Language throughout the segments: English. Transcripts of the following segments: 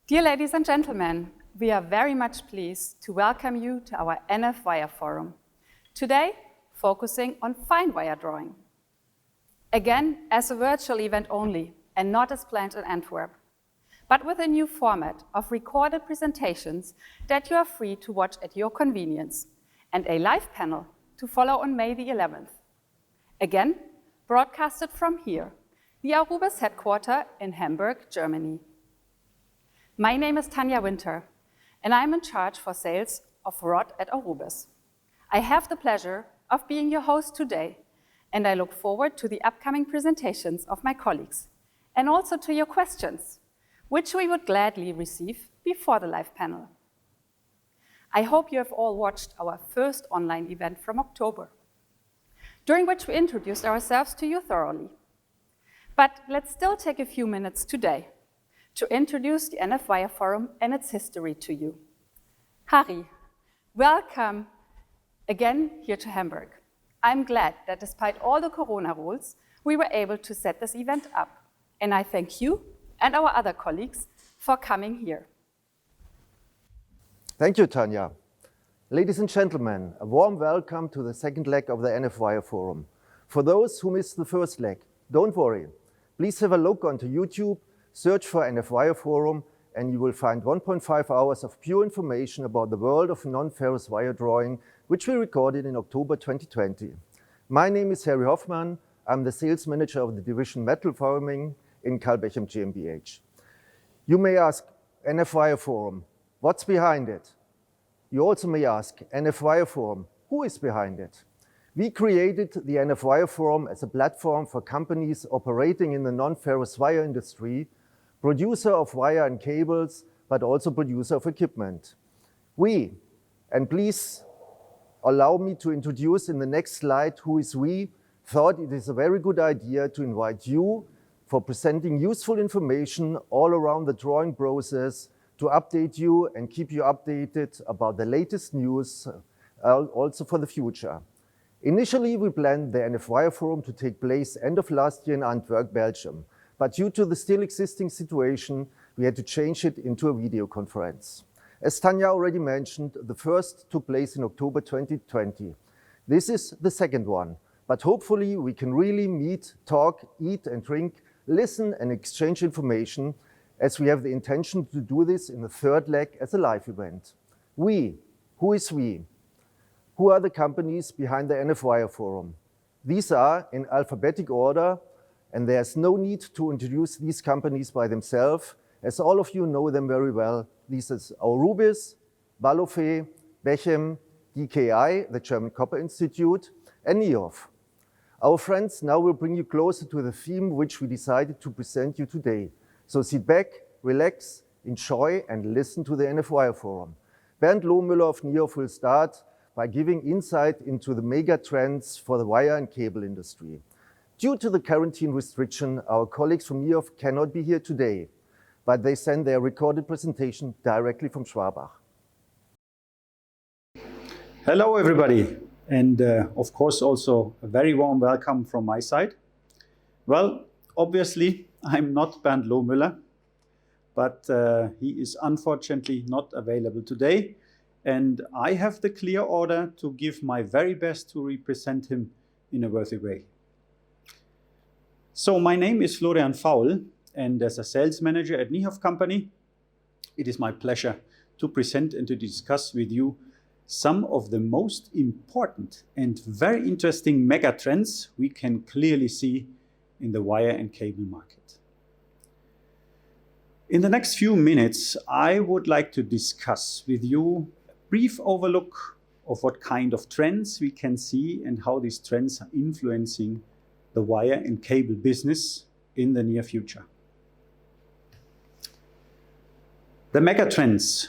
Dear ladies and gentlemen, we are very much pleased to welcome you to our NF Wire Forum. Today, focusing on fine wire drawing. Again, as a virtual event only and not as planned in Antwerp, but with a new format of recorded presentations that you are free to watch at your convenience and a live panel to follow on May the 11th. Again, broadcasted from here, the Aurubis headquarters in Hamburg, Germany. My name is Tanja Winter, and I'm in charge for sales of rod at Aurubis. I have the pleasure of being your host today, and I look forward to the upcoming presentations of my colleagues, and also to your questions, which we would gladly receive before the live panel. I hope you have all watched our first online event from October, during which we introduced ourselves to you thoroughly. But let's still take a few minutes today to introduce the NF Wire Forum and its history to you. Harry, welcome again here to Hamburg. I'm glad that despite all the Corona rules, we were able to set this event up. And I thank you and our other colleagues for coming here. Thank you, Tanja. Ladies and gentlemen, a warm welcome to the second leg of the NF Wire Forum. For those who missed the first leg, don't worry. Please have a look onto YouTube, search for NF Wire Forum, and you will find 1.5 hours of pure information about the world of non-ferrous wire drawing, which we recorded in October 2020. My name is Harry Hofmann. I'm the sales manager of the division metalworking in BECHEM GmbH. You may ask, NF Wire Forum, what's behind it? You also may ask, NF Wire Forum, who is behind it? We created the NF Wire Forum as a platform for companies operating in the non-ferrous wire industry, producer of wire and cables, but also producer of equipment. We, and please allow me to introduce in the next slide who is we, thought it is a very good idea to invite you for presenting useful information all around the drawing process to update you and keep you updated about the latest news also for the future. Initially, we planned the NF Wire Forum to take place end of last year in Antwerp, Belgium. But due to the still existing situation, we had to change it into a video conference. As Tanja already mentioned, the first took place in October 2020. This is the second one, but hopefully we can really meet, talk, eat and drink, listen and exchange information, as we have the intention to do this in the third leg as a live event. We, who is we? Who are the companies behind the NF Wire Forum? These are in alphabetic order, and there's no need to introduce these companies by themselves, as all of you know them very well. These are Aurubis, BALOFE, BECHEM, DKI, the German Kupferinstitut, and NIEHOFF. Our friends now will bring you closer to the theme which we decided to present you today. So sit back, relax, enjoy, and listen to the NF Wire Forum. Bernd Lohmüller of NIEHOFF will start by giving insight into the mega trends for the wire and cable industry. Due to the quarantine restriction, our colleagues from NIEHOFF cannot be here today, but they send their recorded presentation directly from Schwabach. Hello everybody, and of course also a very warm welcome from my side. Well, obviously I'm not Bernd Lohmüller, but he is unfortunately not available today, and I have the clear order to give my very best to represent him in a worthy way. So my name is Florian Faul, and as a sales manager at NIEHOFF company, it is my pleasure to present and to discuss with you some of the most important and very interesting mega trends we can clearly see in the wire and cable market. In the next few minutes, I would like to discuss with you a brief overlook of what kind of trends we can see and how these trends are influencing the wire and cable business in the near future. The megatrends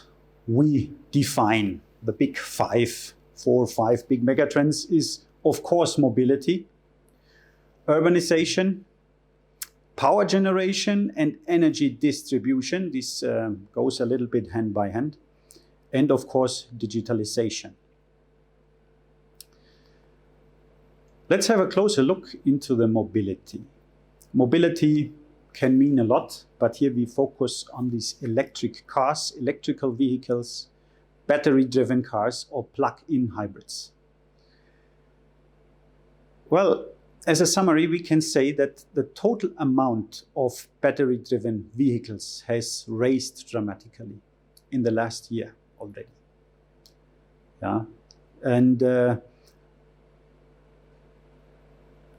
we define, the big five, 4 or 5 big megatrends, is of course mobility, urbanization, power generation and energy distribution. This goes a little bit hand by hand, and of course digitalization. Let's have a closer look into the mobility. Mobility can mean a lot, but here we focus on these electric cars, electrical vehicles, battery-driven cars, or plug-in hybrids. Well, as a summary, we can say that the total amount of battery-driven vehicles has raised dramatically in the last year already. Yeah, and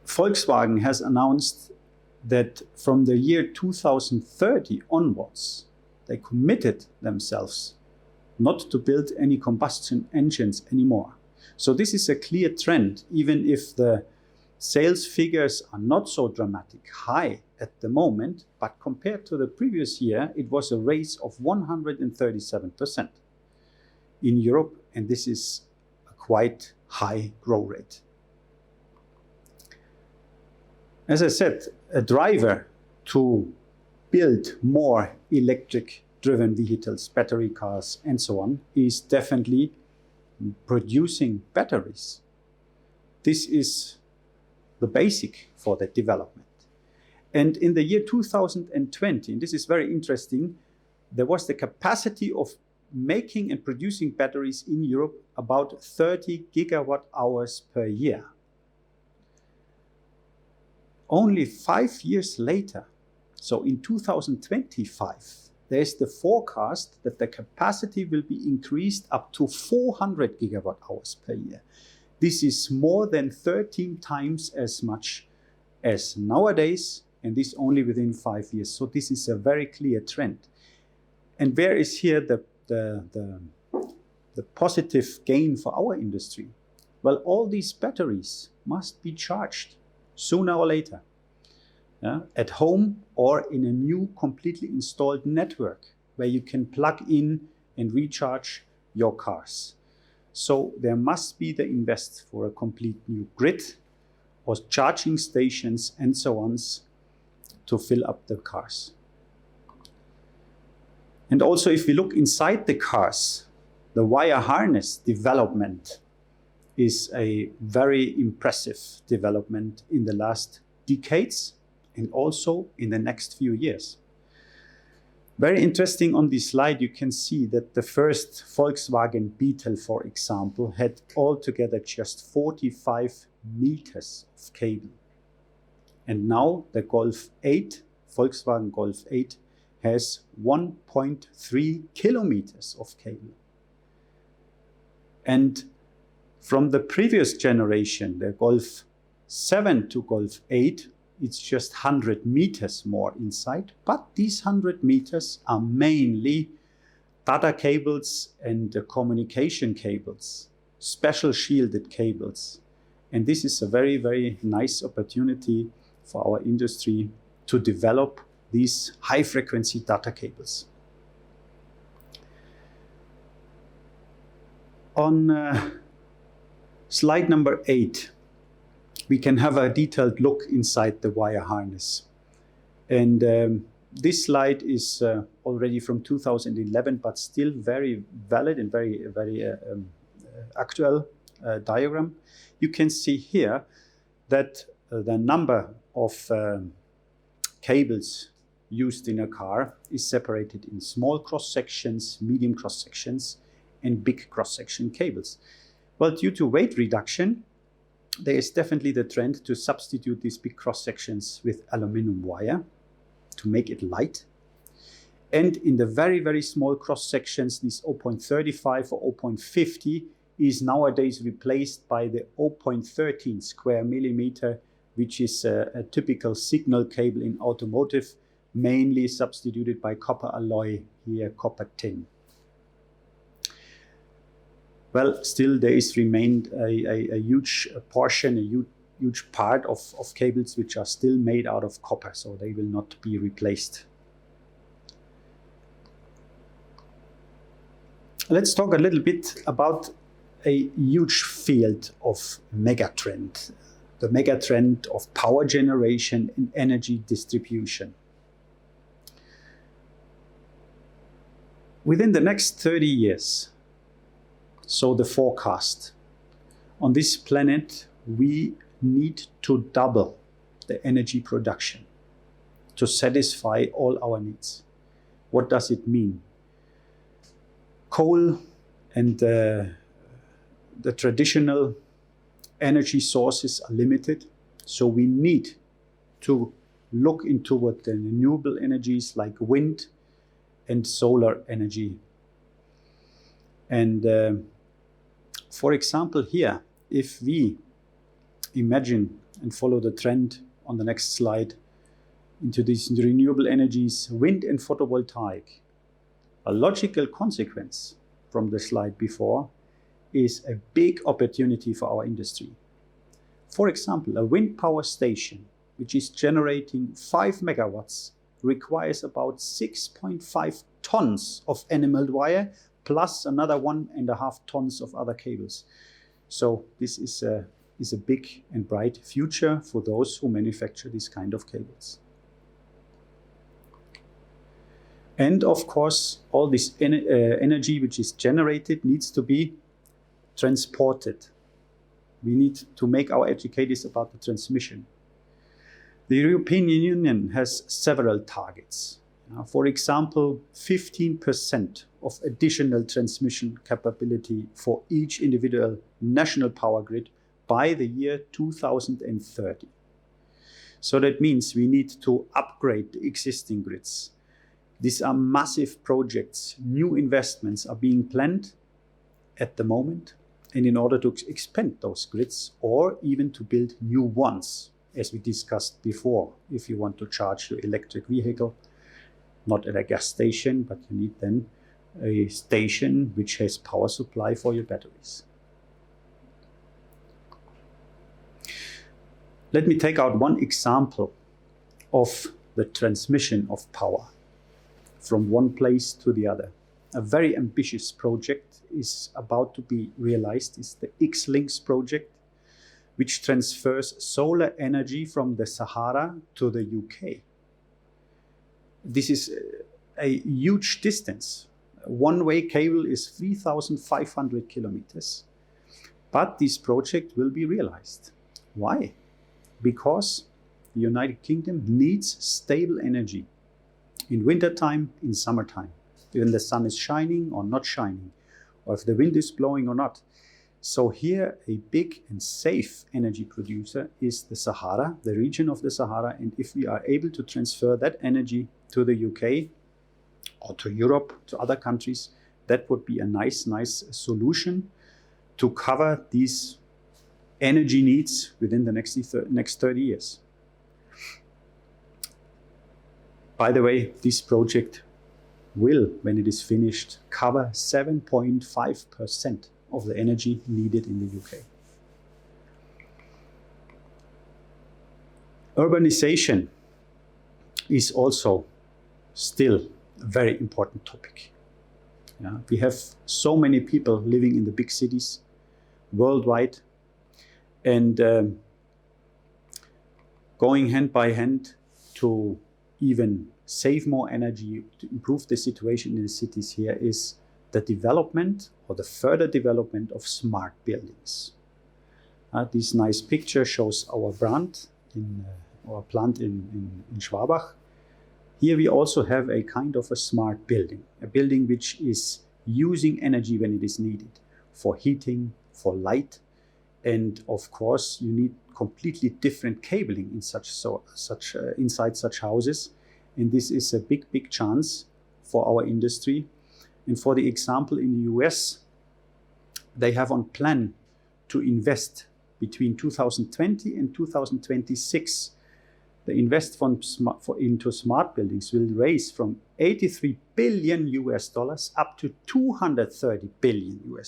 Volkswagen has announced that from the year 2030 onwards, they committed themselves not to build any combustion engines anymore. So this is a clear trend, even if the sales figures are not so dramatic high at the moment, but compared to the previous year, it was a raise of 137% in Europe, and this is a quite high growth rate. As I said, a driver to build more electric-driven vehicles, battery cars, and so on, is definitely producing batteries. This is the basic for that development. And in the year 2020, and this is very interesting, there was the capacity of making and producing batteries in Europe about 30 gigawatt hours per year. Only 5 years later, so in 2025, there's the forecast that the capacity will be increased up to 400 gigawatt hours per year. This is more than 13 times as much as nowadays, and this only within 5 years. So this is a very clear trend. And where is here the positive gain for our industry? Well, all these batteries must be charged sooner or later, at home or in a new completely installed network where you can plug in and recharge your cars. So there must be the invest for a complete new grid or charging stations and so on to fill up the cars. And also if we look inside the cars, the wire harness development is a very impressive development in the last decades and also in the next few years. Very interesting on this slide, you can see that the first Volkswagen Beetle, for example, had altogether just 45 meters of cable. And now the Golf 8, Volkswagen Golf 8, has 1.3 kilometers of cable. And from the previous generation, the Golf 7 to Golf 8, it's just 100 meters more inside, but these 100 meters are mainly data cables and communication cables, special shielded cables. And this is a very, very nice opportunity for our industry to develop these high-frequency data cables. On slide number 8, we can have a detailed look inside the wire harness. And this slide is already from 2011, but still very valid and very actual diagram. You can see here that the number of cables used in a car is separated in small cross-sections, medium cross-sections, and big cross-section cables. Well, due to weight reduction, there is definitely the trend to substitute these big cross-sections with aluminum wire to make it light. And in the very, very small cross-sections, these 0.35 or 0.50 is nowadays replaced by the 0.13 square millimeter, which is a typical signal cable in automotive, mainly substituted by copper alloy, here copper tin. Well, still there is remained a huge portion, a huge part of cables which are still made out of copper, so they will not be replaced. Let's talk a little bit about a huge field of megatrend, the megatrend of power generation and energy distribution. Within the next 30 years, so the forecast, on this planet, we need to double the energy production to satisfy all our needs. What does it mean? Coal and the traditional energy sources are limited, so we need to look into what the renewable energies like wind and solar energy. And for example here, if we imagine and follow the trend on the next slide into these renewable energies, wind and photovoltaic, a logical consequence from the slide before is a big opportunity for our industry. For example, a wind power station which is generating 5 megawatts requires about 6.5 tons of enameled wire plus another 1.5 tons of other cables. So this is a big and bright future for those who manufacture these kind of cables. And of course, all this energy which is generated needs to be transported. We need to make our educators about the transmission. The European Union has several targets. For example, 15% of additional transmission capability for each individual national power grid by the year 2030. So that means we need to upgrade the existing grids. These are massive projects. New investments are being planned at the moment, and in order to expand those grids or even to build new ones, as we discussed before, if you want to charge your electric vehicle, not at a gas station, but you need then a station which has power supply for your batteries. Let me take out one example of the transmission of power from one place to the other. A very ambitious project is about to be realized. It's the X-Links project, which transfers solar energy from the Sahara to the UK. This is a huge distance. One-way cable is 3,500 kilometers, but this project will be realized. Why? Because the United Kingdom needs stable energy in wintertime, in summertime, when the sun is shining or not shining, or if the wind is blowing or not. So here a big and safe energy producer is the Sahara, the region of the Sahara, and if we are able to transfer that energy to the UK or to Europe, to other countries, that would be a nice solution to cover these energy needs within the next 30 years. By the way, this project will, when it is finished, cover 7.5% of the energy needed in the UK. Urbanization is also still a very important topic. We have so many people living in the big cities worldwide, and going hand by hand to even save more energy, to improve the situation in the cities here is the development or the further development of smart buildings. This nice picture shows our plant in Schwabach. Here we also have a kind of a smart building, a building which is using energy when it is needed for heating, for light, and of course you need completely different cabling in inside such houses. And this is a big chance for our industry. And for the example, in the US, they have on plan to invest between 2020 and 2026. The investment into smart buildings will raise from $83 billion up to $230 billion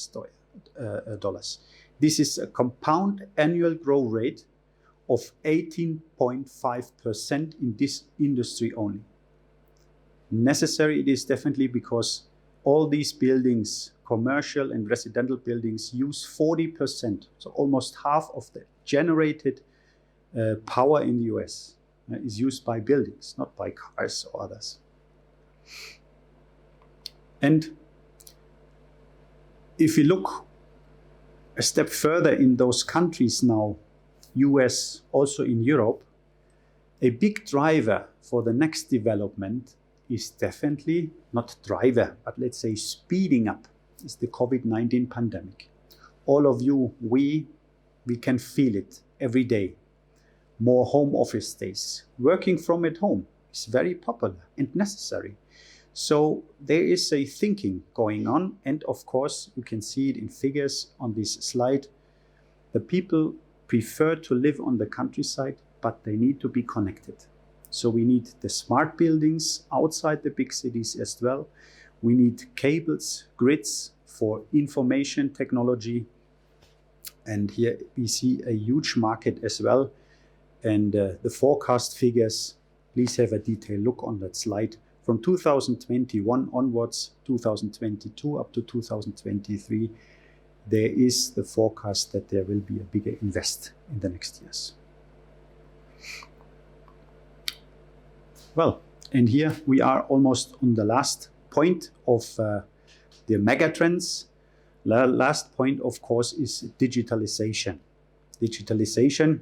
dollars. This is a compound annual growth rate of 18.5% in this industry only. Necessary it is definitely because all these buildings, commercial and residential buildings, use 40%, so almost half of the generated power in the US is used by buildings, not by cars or others. And if we look a step further in those countries now, US, also in Europe, a big driver for the next development is definitely not driver, but let's say speeding up, is the COVID-19 pandemic. All of you, we can feel it every day. More home office days. Working from at home is very popular and necessary. So there is a thinking going on, and of course you can see it in figures on this slide. The people prefer to live on the countryside, but they need to be connected. So we need the smart buildings outside the big cities as well. We need cables, grids for information technology. And here we see a huge market as well. And the forecast figures, please have a detailed look on that slide. From 2021 onwards, 2022 up to 2023, there is the forecast that there will be a bigger invest in the next years. Well, and here we are almost on the last point of the megatrends. The last point, of course, is digitalization. Digitalization,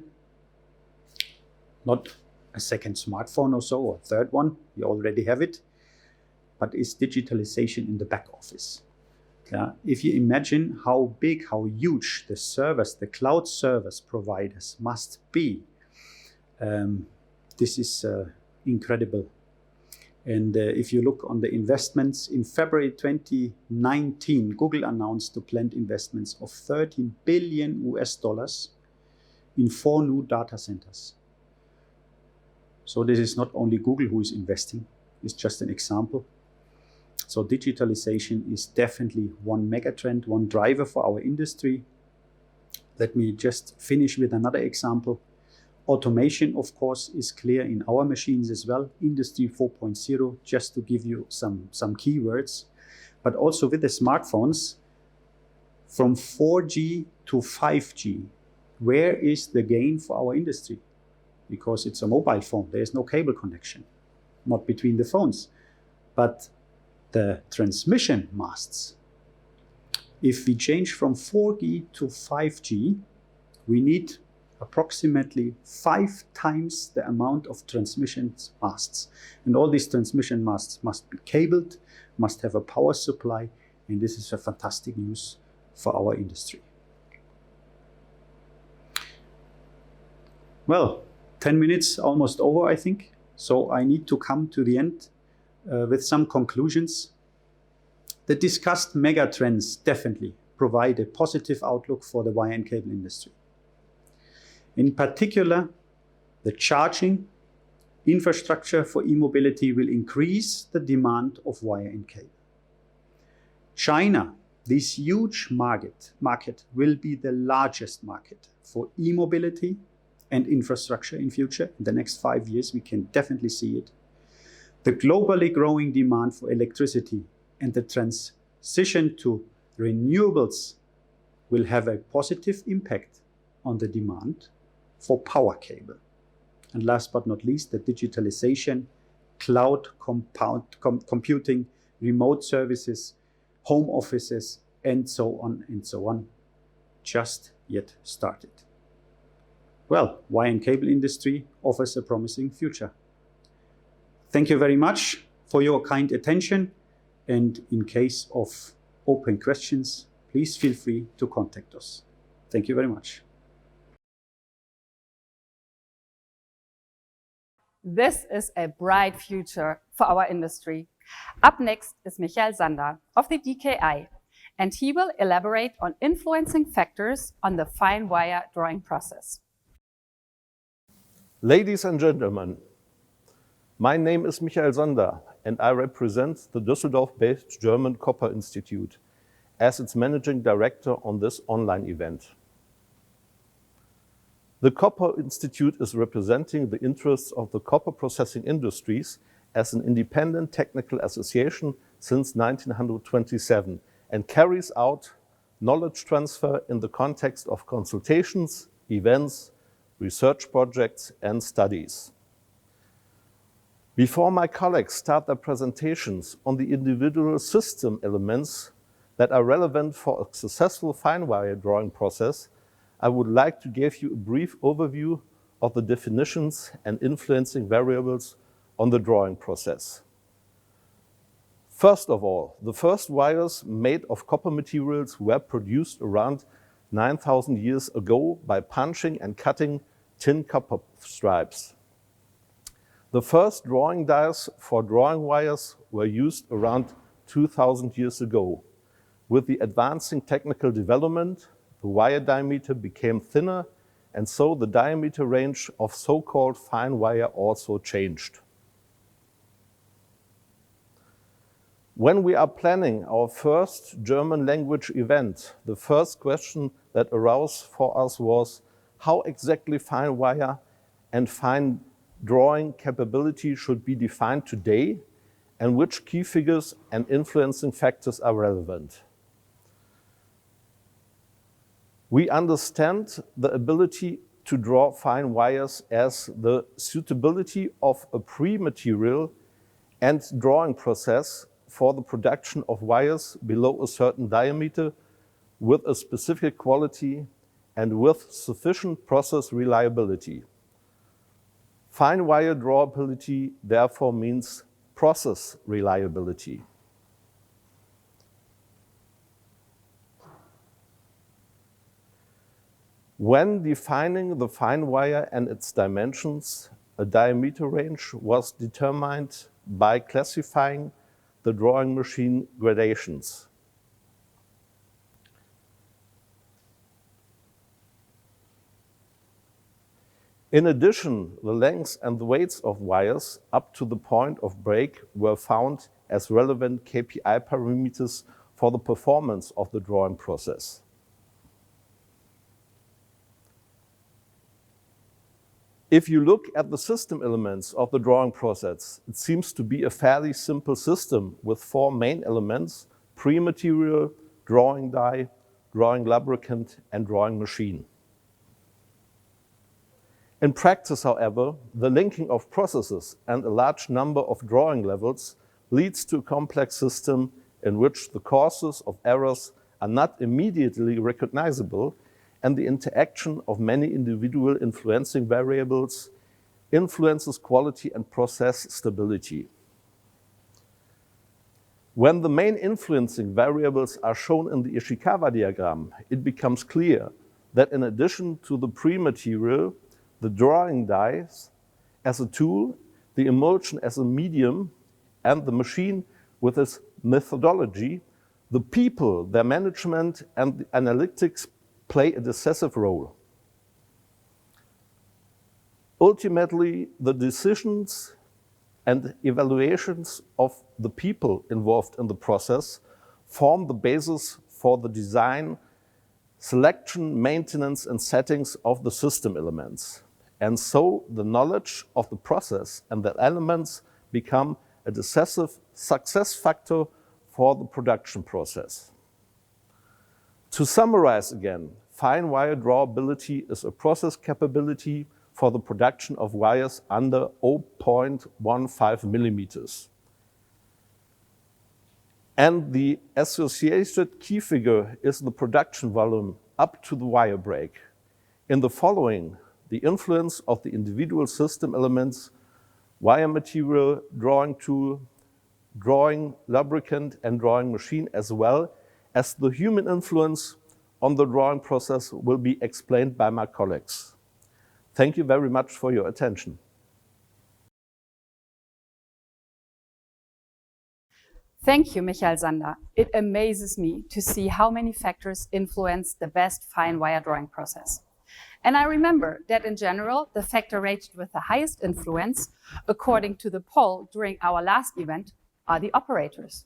not a second smartphone or so, or a third one, you already have it, but is digitalization in the back office. Yeah, if you imagine how big, how huge the servers, the cloud service providers must be, this is incredible. And if you look on the investments, in February 2019, Google announced the planned investments of $13 billion in 4 new data centers. So this is not only Google who is investing, it's just an example. So digitalization is definitely one megatrend, one driver for our industry. Let me just finish with another example. Automation, of course, is clear in our machines as well. Industry 4.0, just to give you some keywords. But also with the smartphones, from 4G to 5G, where is the gain for our industry? Because it's a mobile phone, there is no cable connection, not between the phones. But the transmission masts, if we change from 4G to 5G, we need approximately 5 times the amount of transmission masts. And all these transmission masts must be cabled, must have a power supply, and this is a fantastic news for our industry. Well, 10 minutes almost over, I think. So I need to come to the end with some conclusions. The discussed mega trends definitely provide a positive outlook for the wire and cable industry. In particular, the charging infrastructure for e-mobility will increase the demand of wire and cable. China, this huge market will be the largest market for e-mobility and infrastructure in future. In the next 5 years, we can definitely see it. The globally growing demand for electricity and the transition to renewables will have a positive impact on the demand for power cable. And last but not least, the digitalization, cloud computing, remote services, home offices, and so on, just yet started. Well, wire and cable industry offers a promising future. Thank you very much for your kind attention, and in case of open questions, please feel free to contact us. Thank you very much. This is a bright future for our industry. Up next is Michael Sander of the DKI, and he will elaborate on influencing factors on the fine wire drawing process. Ladies and gentlemen, my name is Michael Sander, and I represent the Düsseldorf-based German Kupferinstitut as its managing director on this online event. The Kupferinstitut is representing the interests of the copper processing industries as an independent technical association since 1927 and carries out knowledge transfer in the context of consultations, events, research projects, and studies. Before my colleagues start their presentations on the individual system elements that are relevant for a successful fine wire drawing process, I would like to give you a brief overview of the definitions and influencing variables on the drawing process. First of all, the first wires made of copper materials were produced around 9,000 years ago by punching and cutting tin copper stripes. The first drawing dies for drawing wires were used around 2,000 years ago. With the advancing technical development, the wire diameter became thinner, and so the diameter range of so-called fine wire also changed. When we are planning our first German language event, the first question that arose for us was how exactly fine wire and fine drawing capability should be defined today, and which key figures and influencing factors are relevant. We understand the ability to draw fine wires as the suitability of a pre-material and drawing process for the production of wires below a certain diameter with a specific quality and with sufficient process reliability. Fine wire drawability therefore means process reliability. When defining the fine wire and its dimensions, a diameter range was determined by classifying the drawing machine gradations. In addition, the lengths and the weights of wires up to the point of break were found as relevant KPI parameters for the performance of the drawing process. If you look at the system elements of the drawing process, it seems to be a fairly simple system with 4 main elements: pre-material, drawing die, drawing lubricant, and drawing machine. In practice, however, the linking of processes and a large number of drawing levels leads to a complex system in which the causes of errors are not immediately recognizable, and the interaction of many individual influencing variables influences quality and process stability. When the main influencing variables are shown in the Ishikawa diagram, it becomes clear that in addition to the pre-material, the drawing dies as a tool, the emulsion as a medium, and the machine with its methodology, the people, their management, and the analytics play a decisive role. Ultimately, the decisions and evaluations of the people involved in the process form the basis for the design, selection, maintenance, and settings of the system elements. And so the knowledge of the process and the elements become a decisive success factor for the production process. To summarize again, fine wire drawability is a process capability for the production of wires under 0.15 millimeters. And the associated key figure is the production volume up to the wire break. In the following, the influence of the individual system elements, wire material, drawing tool, drawing lubricant, and drawing machine, as well as the human influence on the drawing process, will be explained by my colleagues. Thank you very much for your attention. Thank you, Michael Sander. It amazes me to see how many factors influence the best fine wire drawing process. And I remember that in general, the factor rated with the highest influence, according to the poll during our last event, are the operators.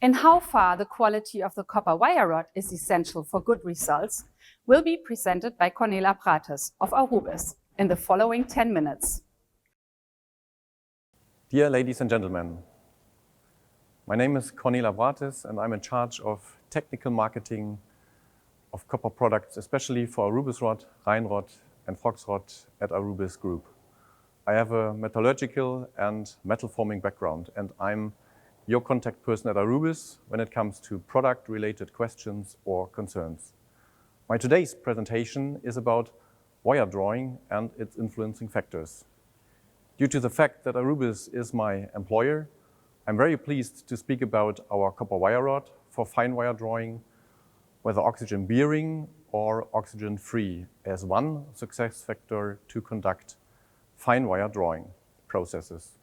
And how far the quality of the copper wire rod is essential for good results will be presented by Cornel Abratis of Aurubis in the following 10 minutes. Dear ladies and gentlemen, my name is Cornel Abratis and I'm in charge of technical marketing of copper products, especially for Aurubis rod, Rhine rod and Fox rod at Aurubis Group. I have a metallurgical and metal forming background, and I'm your contact person at Aurubis when it comes to product-related questions or concerns. My today's presentation is about wire drawing and its influencing factors. Due to the fact that Aurubis is my employer, I'm very pleased to speak about our copper wire rod for fine wire drawing, whether oxygen bearing or oxygen free, as one success factor to conduct fine wire drawing processes.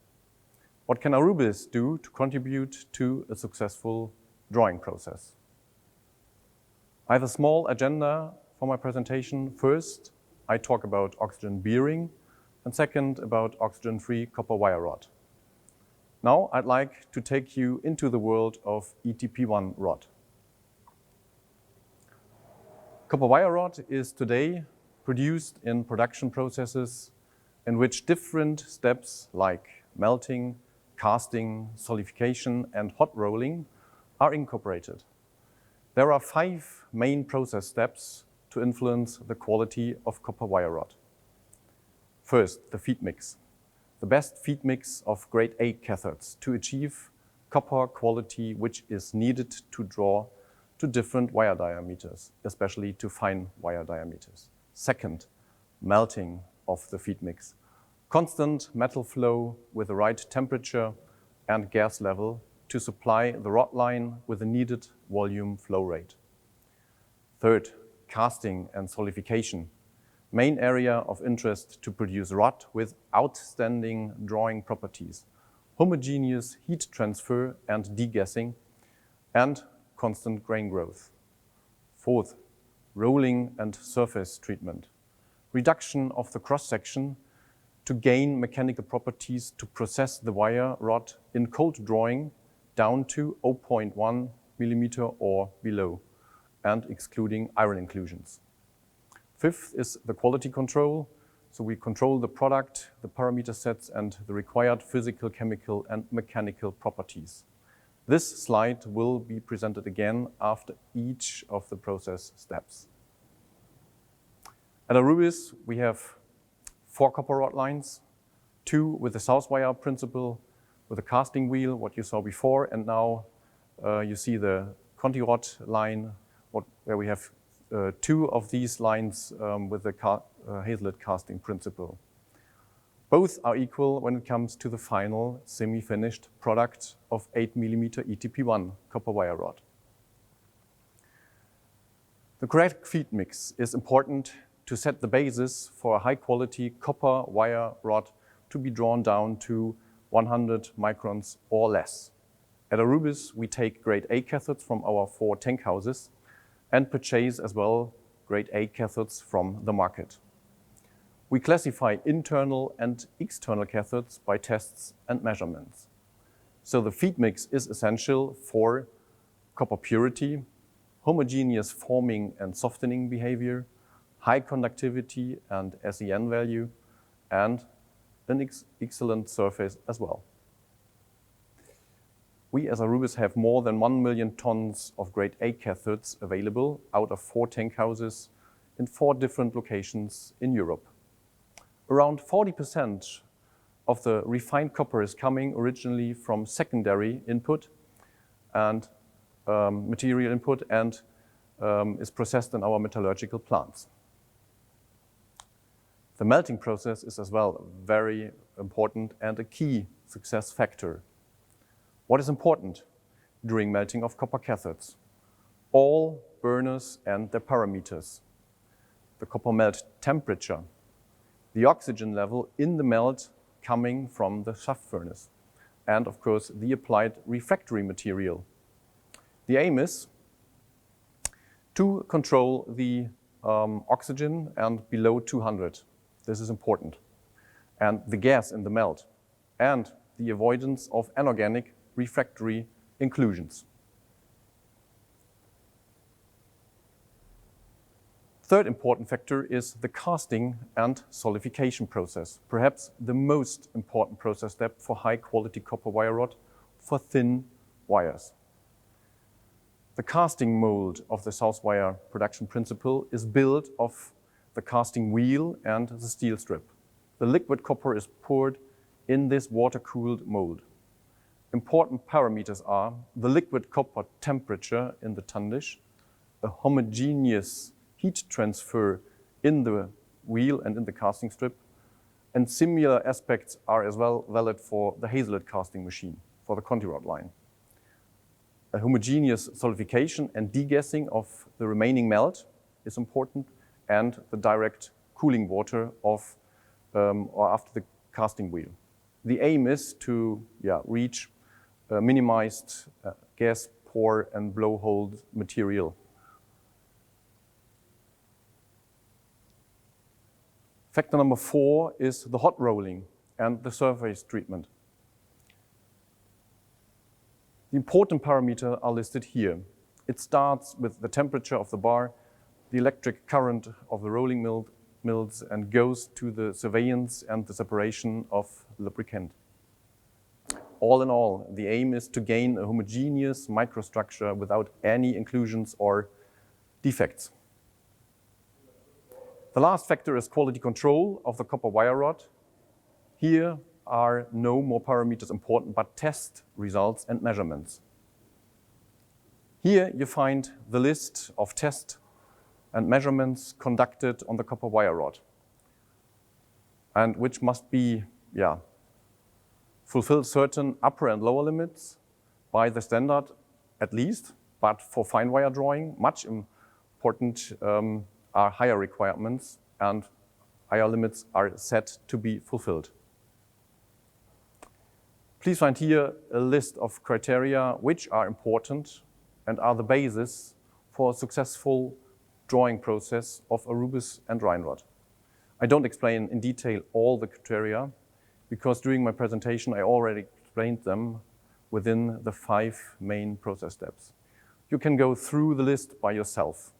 What can Aurubis do to contribute to a successful drawing process? I have a small agenda for my presentation. First, I talk about oxygen bearing, and second, about oxygen-free copper wire rod. Now, I'd like to take you into the world of ETP1 rod. Copper wire rod is today produced in production processes in which different steps like melting, casting, solidification, and hot rolling are incorporated. There are 5 main process steps to influence the quality of copper wire rod. First, the feed mix. The best feed mix of grade A cathodes to achieve copper quality which is needed to draw to different wire diameters, especially to fine wire diameters. Second, melting of the feed mix. Constant metal flow with the right temperature and gas level to supply the rod line with the needed volume flow rate. Third, casting and solidification. Main area of interest to produce rod with outstanding drawing properties, homogeneous heat transfer and degassing, and constant grain growth. Fourth, rolling and surface treatment. Reduction of the cross-section to gain mechanical properties to process the wire rod in cold drawing down to 0.1 millimeter or below, and excluding iron inclusions. Fifth is the quality control. So we control the product, the parameter sets, and the required physical, chemical, and mechanical properties. This slide will be presented again after each of the process steps. At Aurubis, we have 4 copper rod lines, 2 with the south wire principle, with a casting wheel, what you saw before, and now you see the Conti rod line, where we have 2 of these lines with the Hazelett casting principle. Both are equal when it comes to the final semi-finished product of 8 mm ETP1 copper wire rod. The correct feed mix is important to set the basis for a high-quality copper wire rod to be drawn down to 100 microns or less. At Aurubis, we take grade A cathodes from our 4 tank houses and purchase as well grade A cathodes from the market. We classify internal and external cathodes by tests and measurements. So the feed mix is essential for copper purity, homogeneous forming and softening behavior, high conductivity and SEN value, and an excellent surface as well. We as Aurubis have more than 1 million tons of grade A cathodes available out of 4 tank houses in 4 different locations in Europe. Around 40% of the refined copper is coming originally from secondary input and material input and is processed in our metallurgical plants. The melting process is as well very important and a key success factor. What is important during melting of copper cathodes? All burners and their parameters. The copper melt temperature, the oxygen level in the melt coming from the shaft furnace, and of course the applied refractory material. The aim is to control the oxygen and below 200. This is important. And the gas in the melt, and the avoidance of anorganic refractory inclusions. Third important factor is the casting and solidification process, perhaps the most important process step for high quality copper wire rod for thin wires. The casting mold of the south wire production principle is built of the casting wheel and the steel strip. The liquid copper is poured in this water-cooled mold. Important parameters are the liquid copper temperature in the tundish, a homogeneous heat transfer in the wheel and in the casting strip, And similar aspects are as well valid for the Hazelwood casting machine, for the Conti rod line. A homogeneous solidification and degassing of the remaining melt is important, and the direct cooling water of or after the casting wheel. The aim is to reach minimized gas pour and blowhole material. Factor number 4 is the hot rolling and the surface treatment. The important parameters are listed here. It starts with the temperature of the bar, the electric current of the rolling mills, and goes to the surveillance and the separation of lubricant. All in all, the aim is to gain a homogeneous microstructure without any inclusions or defects. The last factor is quality control of the copper wire rod. Here are no more parameters important, but test results and measurements. Here you find the list of tests and measurements conducted on the copper wire rod, and which must be fulfill certain upper and lower limits by the standard at least, but for fine wire drawing, much important are higher requirements, and higher limits are set to be fulfilled. Please find here a list of criteria which are important and are the basis for a successful drawing process of Aurubis and Rheinrod. I don't explain in detail all the criteria, because during my presentation I already explained them within the 5 main process steps. You can go through the list by yourself.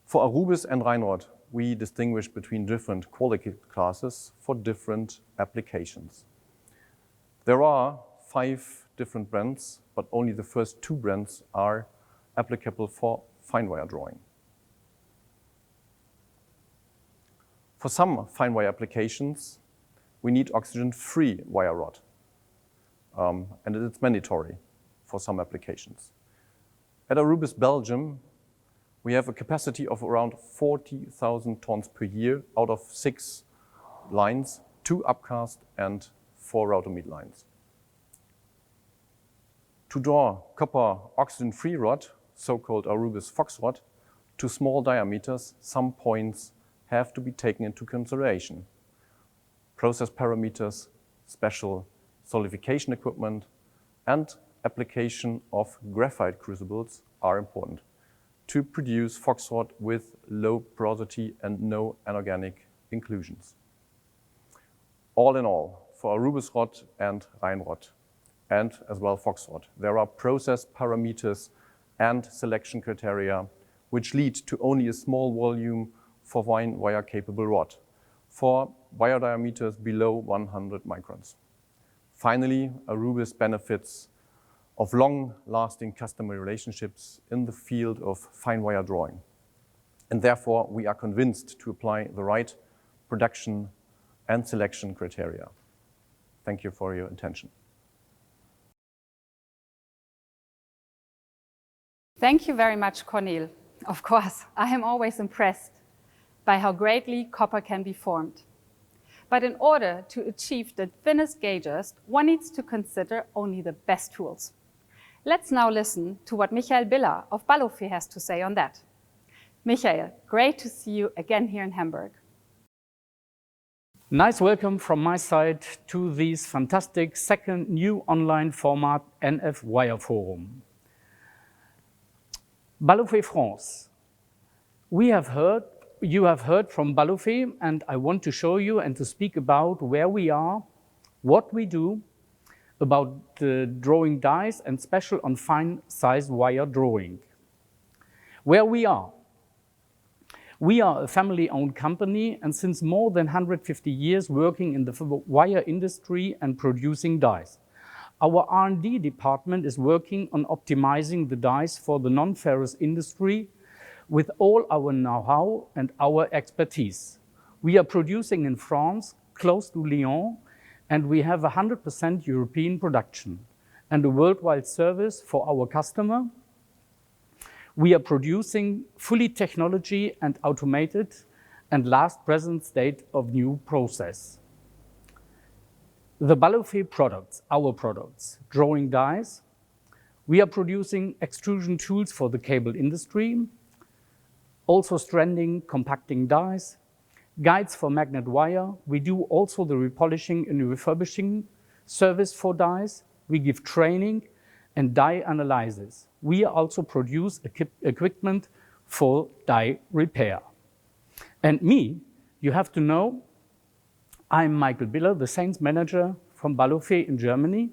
For Aurubis and Rheinrod, we distinguish between different quality classes for different applications. There are 5 different brands, but only the first 2 brands are applicable for fine wire drawing. For some fine wire applications, we need oxygen-free wire rod, and it's mandatory for some applications. At Aurubis Belgium, we have a capacity of around 40,000 tons per year out of 6 lines, 2 upcast and 4 rotometer lines. To draw copper oxygen-free rod, so-called Aurubis Fox rod, to small diameters, some points have to be taken into consideration. Process parameters, special solidification equipment, and application of graphite crucibles are important to produce Fox rod with low porosity and no anorganic inclusions. All in all, for Aurubis rod and Rheinrod, and as well Fox rod, there are process parameters and selection criteria which lead to only a small volume for fine wire capable rod, for wire diameters below 100 microns. Finally, Aurubis benefits of long-lasting customer relationships in the field of fine wire drawing. And therefore, we are convinced to apply the right production and selection criteria. Thank you for your attention. Thank you very much, Cornel. Of course, I am always impressed by how greatly copper can be formed. But in order to achieve the thinnest gauges, one needs to consider only the best tools. Let's now listen to what Michael Biller of Baloffe has to say on that. Michael, great to see you again here in Hamburg. Nice welcome from my side to this fantastic second new online format NF Wire Forum. Baloffe France. You have heard from Baloffe, and I want to show you and to speak about where we are, what we do, about drawing dies and special on fine size wire drawing. Where we are. We are a family-owned company and since more than 150 years working in the wire industry and producing dies. Our R&D department is working on optimizing the dies for the non-ferrous industry with all our know-how and our expertise. We are producing in France, close to Lyon, and we have 100% European production and a worldwide service for our customer. We are producing fully technology and automated and last present state of new process. The Baloffe products, our products, drawing dies. We are producing extrusion tools for the cable industry, also stranding, compacting dies, guides for magnet wire. We do also the repolishing and refurbishing service for dies. We give training and die analysis. We also produce equipment for die repair. And me, you have to know, I'm Michael Biller, the sales manager from Baloffe in Germany,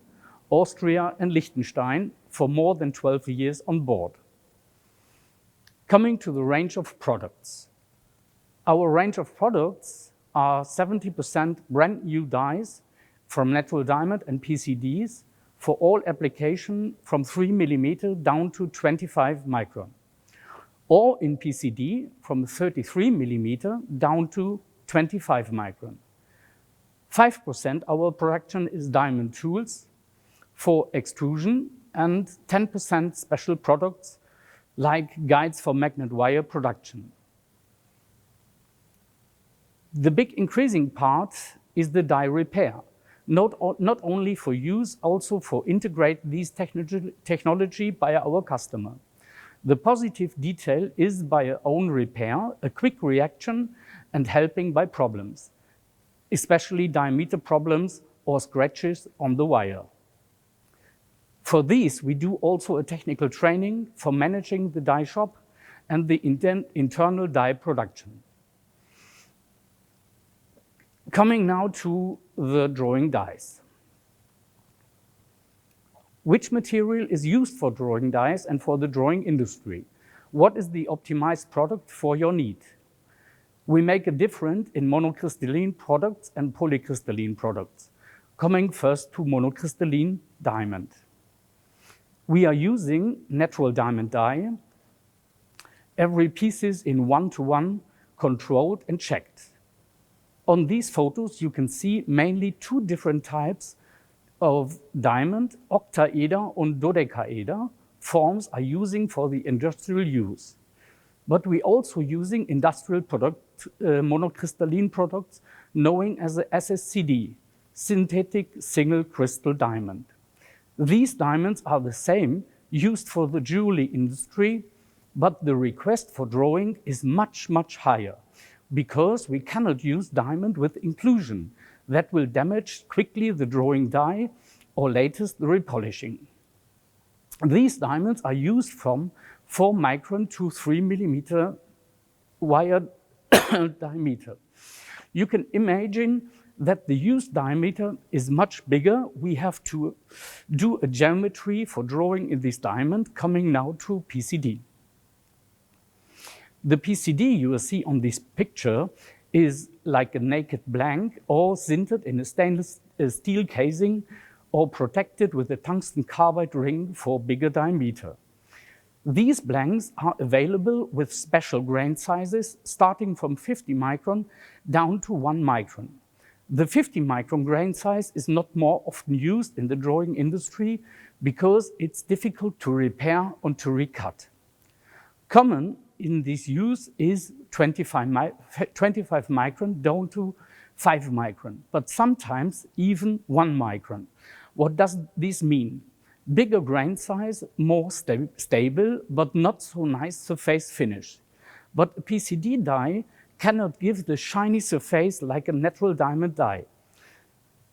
Austria and Liechtenstein for more than 12 years on board. Coming to the range of products. Our range of products are 70% brand new dies from natural diamond and PCDs for all application from 3 mm down to 25 micron. Or in PCD from 33 mm down to 25 micron. 5% our production is diamond tools for extrusion and 10% special products like guides for magnet wire production. The big increasing part is the die repair, not only for use, also for integrate these technology by our customer. The positive detail is by our own repair, a quick reaction and helping by problems, especially diameter problems or scratches on the wire. For these, we do also a technical training for managing the die shop and the internal die production. Coming now to the drawing dies. Which material is used for drawing dies and for the drawing industry? What is the optimized product for your need? We make a difference in monocrystalline products and polycrystalline products. Coming first to monocrystalline diamond. We are using natural diamond die. Every piece is in one-to-one controlled and checked. On these photos, you can see mainly two different types of diamond, octaeder and dodecaeder forms are using for the industrial use. But we also using industrial product, monocrystalline products, known as the SSCD, synthetic single crystal diamond. These diamonds are the same used for the jewelry industry, but the request for drawing is much, much higher because we cannot use diamond with inclusion. That will damage quickly the drawing die or latest the repolishing. These diamonds are used from 4 micron to 3 millimeter wire diameter. You can imagine that the used diameter is much bigger. We have to do a geometry for drawing in this diamond, coming now to PCD. The PCD you will see on this picture is like a naked blank or sintered in a stainless steel casing or protected with a tungsten carbide ring for bigger diameter. These blanks are available with special grain sizes starting from 50 micron down to 1 micron. The 50 micron grain size is not more often used in the drawing industry because it's difficult to repair and to recut. Common in this use is 25 micron down to 5 micron, but sometimes even 1 micron. What does this mean? Bigger grain size, more stable, but not so nice surface finish. But a PCD die cannot give the shiny surface like a natural diamond die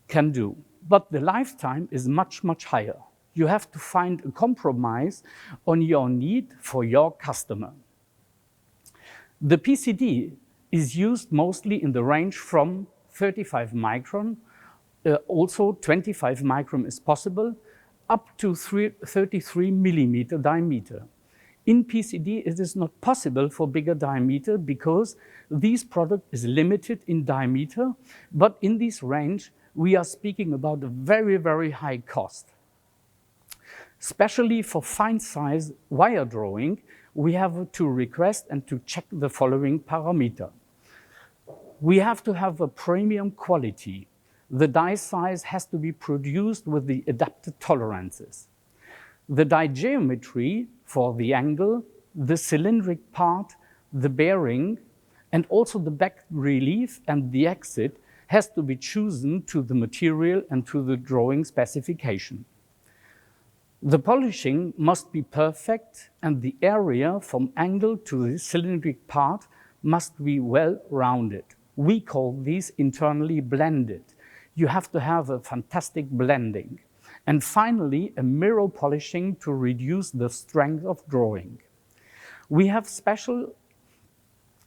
can do. But the lifetime is much, much higher. You have to find a compromise on your need for your customer. The PCD is used mostly in the range from 35 micron, also 25 micron is possible, up to 33 millimeter diameter. In PCD, it is not possible for bigger diameter because this product is limited in diameter, but in this range, we are speaking about a very, very high cost. Especially for fine size wire drawing, we have to request and to check the following parameter. We have to have a premium quality. The die size has to be produced with the adapted tolerances. The die geometry for the angle, the cylindric part, the bearing, And also the back relief and the exit has to be chosen to the material and to the drawing specification. The polishing must be perfect, and the area from angle to the cylindric part must be well rounded. We call these internally blended. You have to have a fantastic blending. And finally, a mirror polishing to reduce the strength of drawing. We have special,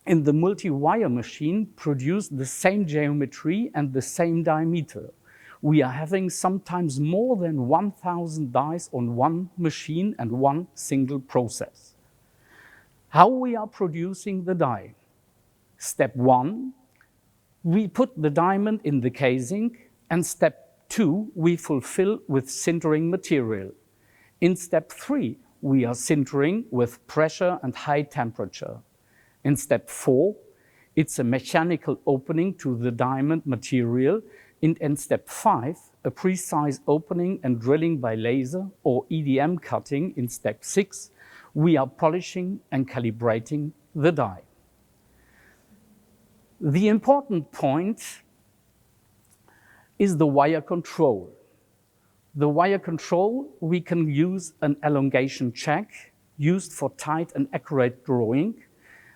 in the multi-wire machine, produced the same geometry and the same diameter. We are having sometimes more than 1,000 dies on one machine and one single process. How we are producing the die? Step 1, we put the diamond in the casing, and step 2, we fulfill with sintering material. In step 3, we are sintering with pressure and high temperature. In step 4, it's a mechanical opening to the diamond material. In step 5, a precise opening and drilling by laser or EDM cutting. In step 6, we are polishing and calibrating the die. The important point is the wire control. The wire control, we can use an elongation check used for tight and accurate drawing.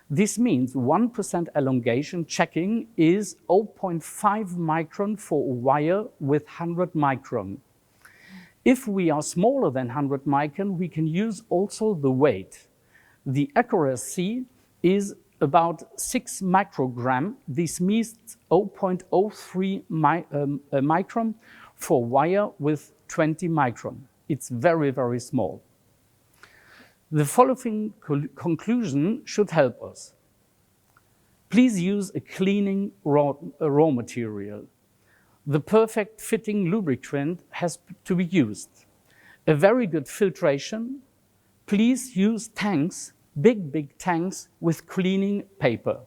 This means 1% elongation checking is 0.5 micron for a wire with 100 micron. If we are smaller than 100 micron, we can use also the weight. The accuracy is about 6 microgram. This means 0.03 micron for wire with 20 micron. It's very, very small. The following conclusion should help us. Please use a cleaning raw material. The perfect fitting lubricant has to be used. A very good filtration. Please use tanks, big tanks with cleaning paper.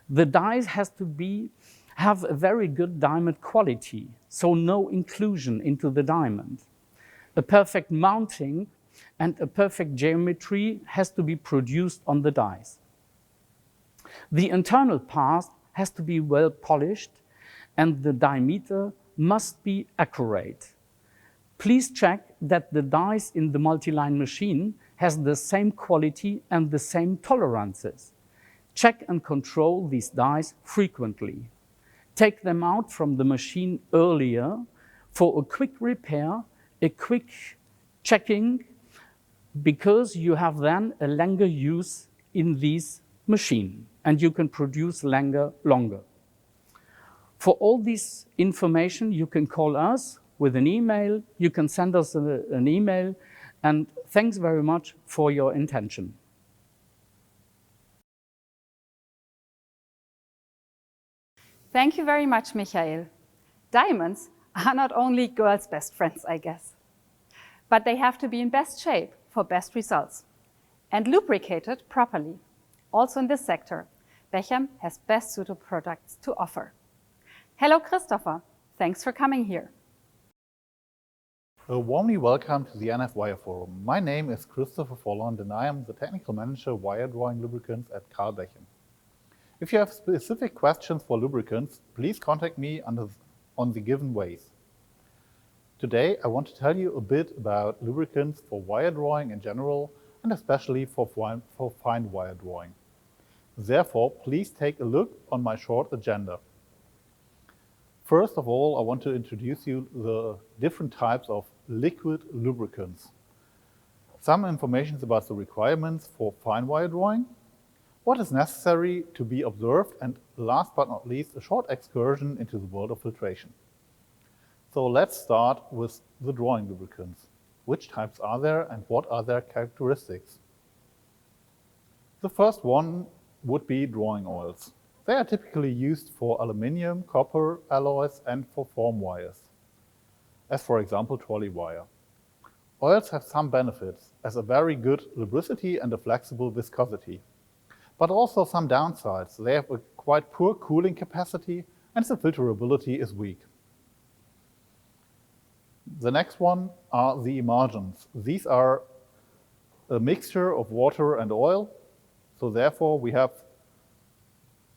The dies has to have a very good diamond quality, so no inclusion into the diamond. A perfect mounting and a perfect geometry has to be produced on the dies. The internal part has to be well polished, and the diameter must be accurate. Please check that the dies in the multi-line machine has the same quality and the same tolerances. Check and control these dies frequently. Take them out from the machine earlier for a quick repair, a quick checking, because you have then a longer use in this machine and you can produce longer. For all this information, you can call us with an email, you can send us an email, and thanks very much for your attention. Thank you very much, Michael. Diamonds are not only girls' best friends, I guess, but they have to be in best shape for best results and lubricated properly. Also in this sector, BECHEM has best suitable products to offer. Hello, Christopher. Thanks for coming here. Warmly welcome to the NF Wire Forum. My name is Christopher Faul and I am the Technical Manager Wire Drawing Lubricants at BECHEM. If you have specific questions for lubricants, please contact me on the given ways. Today, I want to tell you a bit about lubricants for wire drawing in general and especially for fine wire drawing. Therefore, please take a look on my short agenda. First of all, I want to introduce you the different types of liquid lubricants. Some information about the requirements for fine wire drawing, what is necessary to be observed, and last but not least, a short excursion into the world of filtration. So let's start with the drawing lubricants. Which types are there and what are their characteristics? The first one would be drawing oils. They are typically used for aluminium, copper, alloys, and for form wires, as for example trolley wire. Oils have some benefits, as a very good lubricity and a flexible viscosity, but also some downsides. They have a quite poor cooling capacity and the filterability is weak. The next one are the emulsions. These are a mixture of water and oil, so therefore we have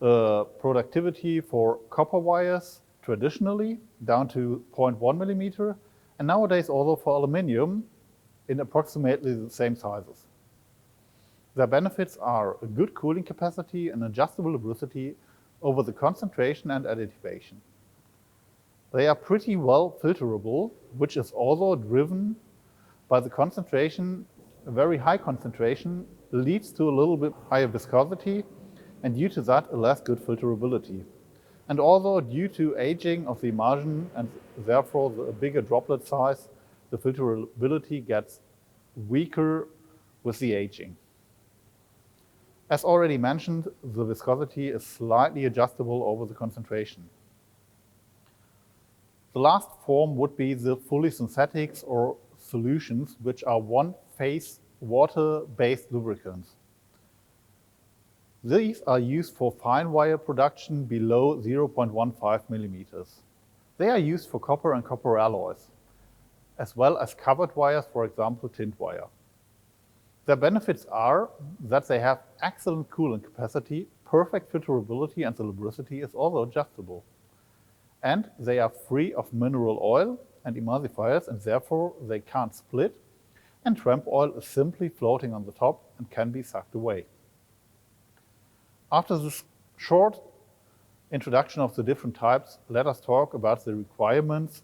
productivity for copper wires traditionally down to 0.1 millimeter, and nowadays also for aluminium in approximately the same sizes. Their benefits are a good cooling capacity and adjustable lubricity over the concentration and additivation. They are pretty well filterable, which is also driven by the concentration. A very high concentration leads to a little bit higher viscosity, and due to that, a less good filterability. And also due to aging of the emulsion and therefore the bigger droplet size, the filterability gets weaker with the aging. As already mentioned, the viscosity is slightly adjustable over the concentration. The last form would be the fully synthetics or solutions, which are one-phase water-based lubricants. These are used for fine wire production below 0.15 millimeters. They are used for copper and copper alloys, as well as covered wires, for example, tint wire. Their benefits are that they have excellent cooling capacity, perfect filterability, and the lubricity is also adjustable. And they are free of mineral oil and emulsifiers, and therefore they can't split, and tramp oil is simply floating on the top and can be sucked away. After this short introduction of the different types, let us talk about the requirements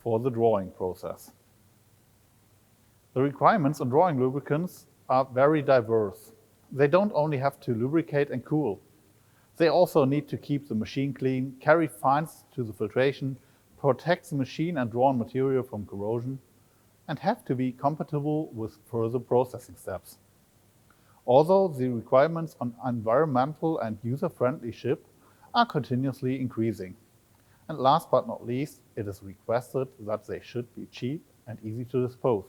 for the drawing process. The requirements on drawing lubricants are very diverse. They don't only have to lubricate and cool. They also need to keep the machine clean, carry fines to the filtration, protect the machine and drawn material from corrosion, and have to be compatible with further processing steps. Although the requirements on environmental and user-friendlyship are continuously increasing. And last but not least, it is requested that they should be cheap and easy to dispose.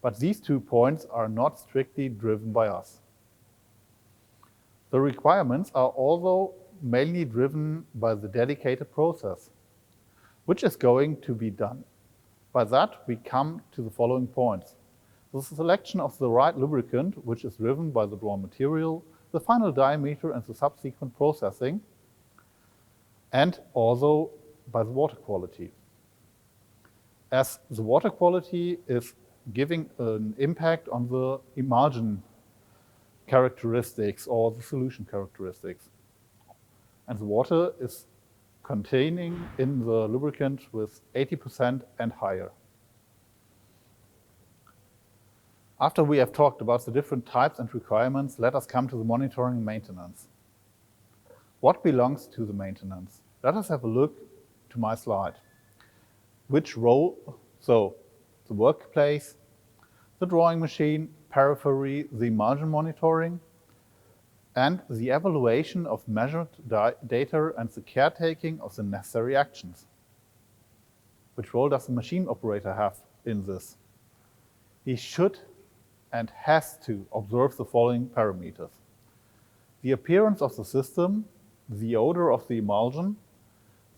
But these 2 points are not strictly driven by us. The requirements are also mainly driven by the dedicated process, which is going to be done. By that, we come to the following points. The selection of the right lubricant, which is driven by the drawn material, the final diameter and the subsequent processing, and also by the water quality. As the water quality is giving an impact on the emulsion characteristics or the solution characteristics. And the water is containing in the lubricant with 80% and higher. After we have talked about the different types and requirements, let us come to the monitoring and maintenance. What belongs to the maintenance? Let us have a look to my slide. Which role? So, the workplace, the drawing machine, periphery, the emulsion monitoring, and the evaluation of measured data and the caretaking of the necessary actions. Which role does the machine operator have in this? He should and has to observe the following parameters: the appearance of the system, the odor of the emulsion,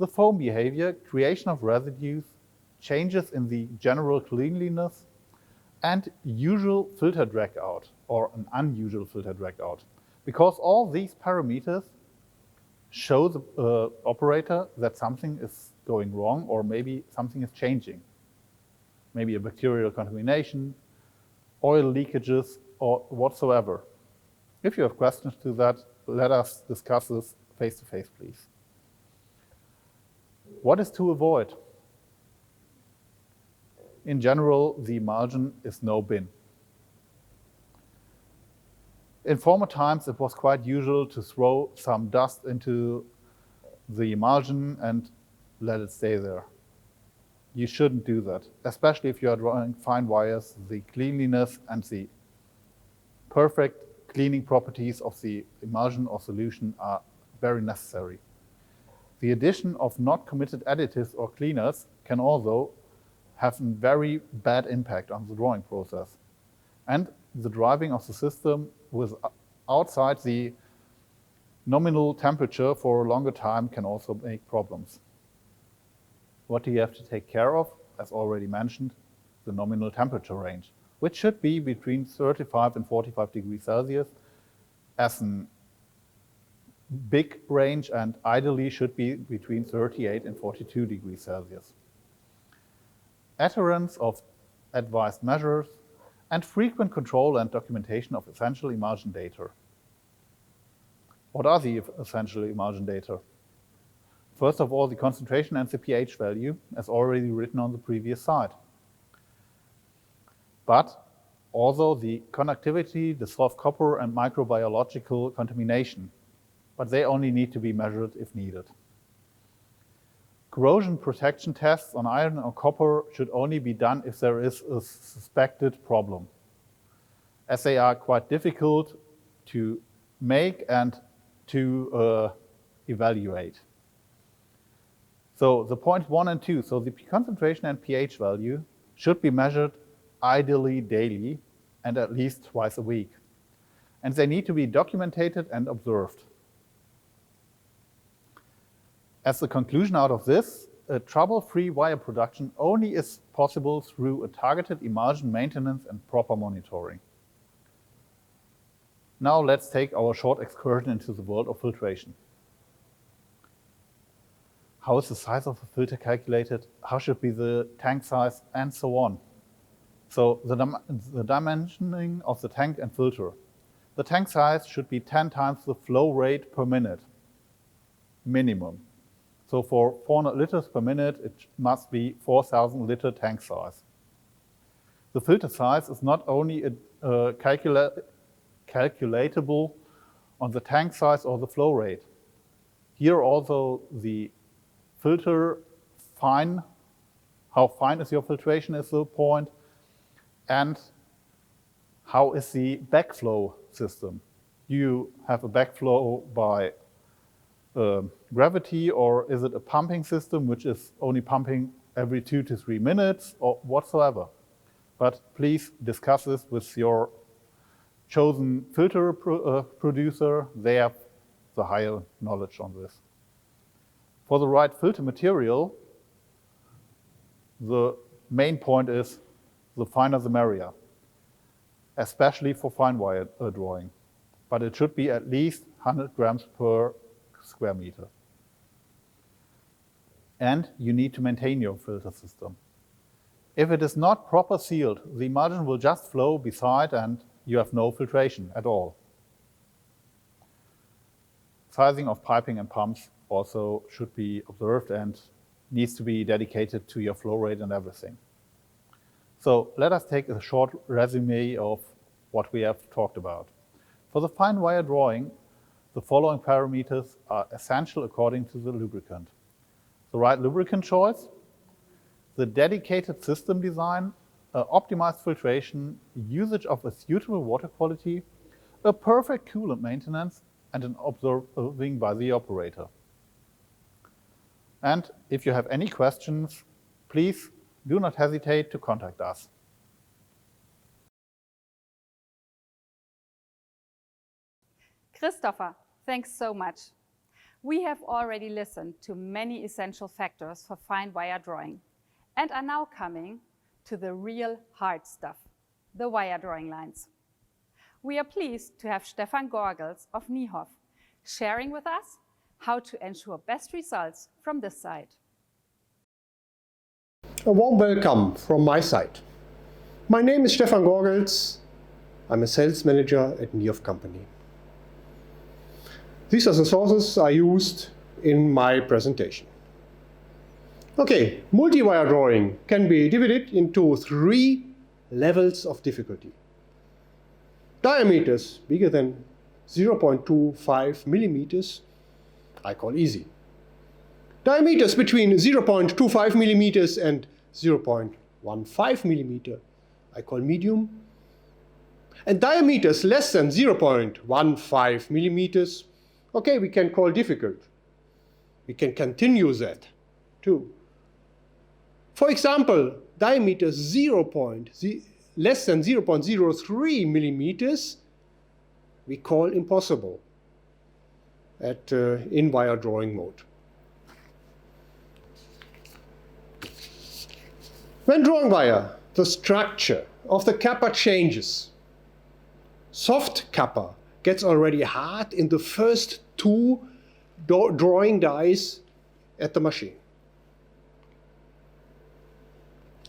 the foam behavior, creation of residues, changes in the general cleanliness, and usual filter drag out or an unusual filter drag out. Because all these parameters show the operator that something is going wrong or maybe something is changing. Maybe a bacterial contamination, oil leakages, or whatsoever. If you have questions to that, let us discuss this face to face, please. What is to avoid? In general, the emulsion is no bin. In former times, it was quite usual to throw some dust into the emulsion and let it stay there. You shouldn't do that, especially if you are drawing fine wires. The cleanliness and the perfect cleaning properties of the emulsion or solution are very necessary. The addition of not committed additives or cleaners can also have a very bad impact on the drawing process. And the driving of the system with outside the nominal temperature for a longer time can also make problems. What do you have to take care of? As already mentioned, the nominal temperature range, which should be between 35 and 45 degrees Celsius as a big range and ideally should be between 38 and 42 degrees Celsius. Adherence of advised measures and frequent control and documentation of essential emulsion data. What are the essential emulsion data? First of all, the concentration and the pH value, as already written on the previous slide. But also the conductivity, dissolved copper, and microbiological contamination. But they only need to be measured if needed. Corrosion protection tests on iron or copper should only be done if there is a suspected problem, as they are quite difficult to make and to evaluate. So the point 1 and 2, so the concentration and pH value should be measured ideally daily and at least twice a week. And they need to be documented and observed. As the conclusion out of this, a trouble-free wire production only is possible through a targeted emulsion maintenance and proper monitoring. Now let's take our short excursion into the world of filtration. How is the size of the filter calculated? How should be the tank size? And so on. So the dimensioning of the tank and filter. The tank size should be 10 times the flow rate per minute, minimum. So for 400 liters per minute, it must be 4,000 liter tank size. The filter size is not only calculatable on the tank size or the flow rate. Here also the filter fine, how fine is your filtration is the point, and how is the backflow system. Do you have a backflow by gravity, or is it a pumping system which is only pumping every 2 to 3 minutes or whatsoever? But please discuss this with your chosen filter producer. They have the higher knowledge on this. For the right filter material, the main point is the finer the merrier, especially for fine wire drawing. But it should be at least 100 grams per square meter. And you need to maintain your filter system. If it is not proper sealed, the emulsion will just flow beside and you have no filtration at all. Sizing of piping and pumps also should be observed and needs to be dedicated to your flow rate and everything. So let us take a short resume of what we have talked about. For the fine wire drawing, the following parameters are essential according to the lubricant. The right lubricant choice, the dedicated system design, optimized filtration, usage of a suitable water quality, a perfect coolant maintenance, and an observing by the operator. And if you have any questions, please do not hesitate to contact us. Christopher, thanks so much. We have already listened to many essential factors for fine wire drawing and are now coming to the real hard stuff, the wire drawing lines. We are pleased to have Stefan Gorgels of NIEHOFF sharing with us how to ensure best results from this side. A warm welcome from my side. My name is Stefan Gorgels. I'm a sales manager at NIEHOFF company. These are the sources I used in my presentation. Okay, multi-wire drawing can be divided into 3 levels of difficulty. Diameters bigger than 0.25 millimeters, I call easy. Diameters between 0.25 millimeters and 0.15 millimeter, I call medium. And diameters less than 0.15 millimeters, okay, we can call difficult. We can continue that too. For example, diameters less than 0.03 millimeters, we call impossible at in-wire drawing mode. When drawing wire, the structure of the kappa changes. Soft kappa gets already hard in the first two drawing dies at the machine.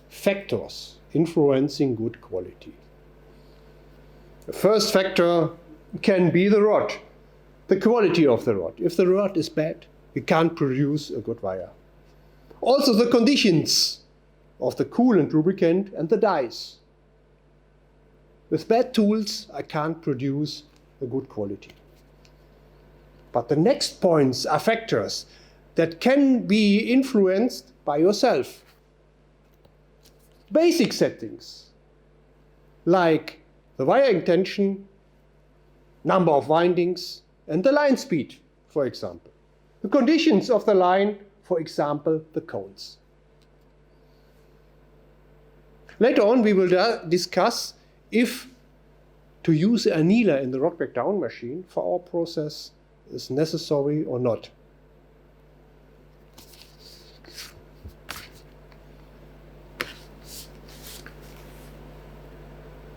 Factors influencing good quality. The first factor can be the rod, the quality of the rod. If the rod is bad, we can't produce a good wire. Also the conditions of the coolant, lubricant and the dies. With bad tools, I can't produce a good quality. But the next points are factors that can be influenced by yourself. Basic settings, like the wiring tension, number of windings, and the line speed, for example. The conditions of the line, for example, the cones. Later on, we will discuss if to use an annealer in the rod breakdown machine for our process is necessary or not.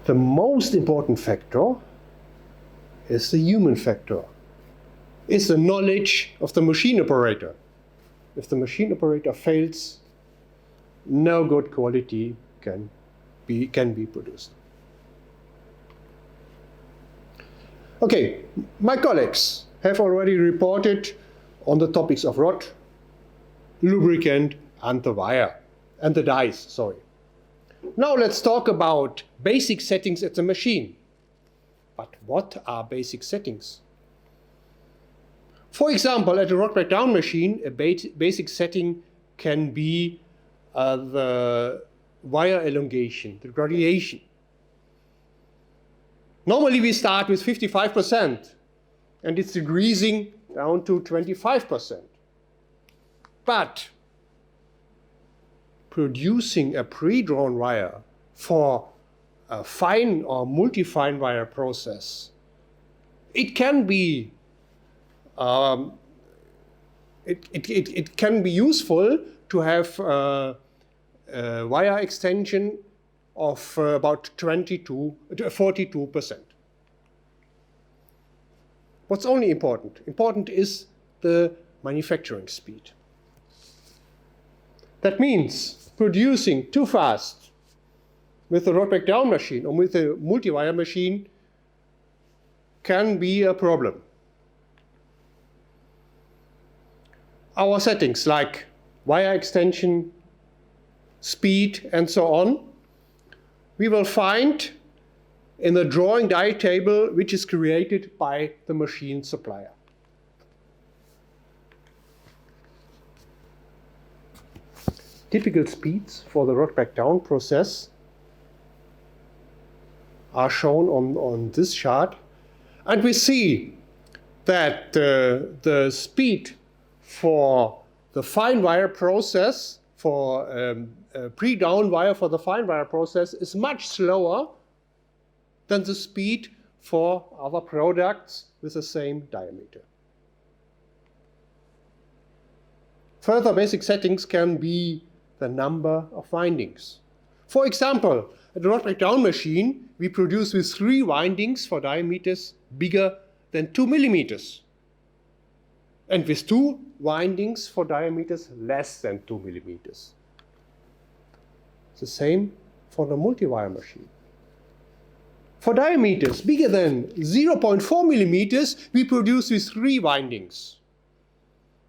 The most important factor is the human factor, is the knowledge of the machine operator. If the machine operator fails, no good quality can be produced. Okay, my colleagues have already reported on the topics of rod, lubricant, and the wire, and the dies, sorry. Now let's talk about basic settings at the machine. But what are basic settings? For example, at a rod breakdown machine, a basic setting can be the wire elongation, the graduation. Normally we start with 55% and it's decreasing down to 25%. But producing a pre-drawn wire for a fine or multi-fine wire process, it can be it can be useful to have a wire extension of about 42%. What's only important? Important is the manufacturing speed. That means producing too fast with a rod breakdown machine or with a multi-wire machine can be a problem. Our settings like wire extension, speed, and so on, we will find in the drawing die table which is created by the machine supplier. Typical speeds for the rod breakdown process are shown on this chart, and we see that the speed for the fine wire process, for pre-down wire for the fine wire process, is much slower than the speed for other products with the same diameter. Further basic settings can be the number of windings. For example, at a rod breakdown machine, we produce with 3 windings for diameters bigger than 2 millimeters, and with 2 windings for diameters less than 2 millimeters. The same for the multi-wire machine. For diameters bigger than 0.4 millimeters, we produce with 3 windings.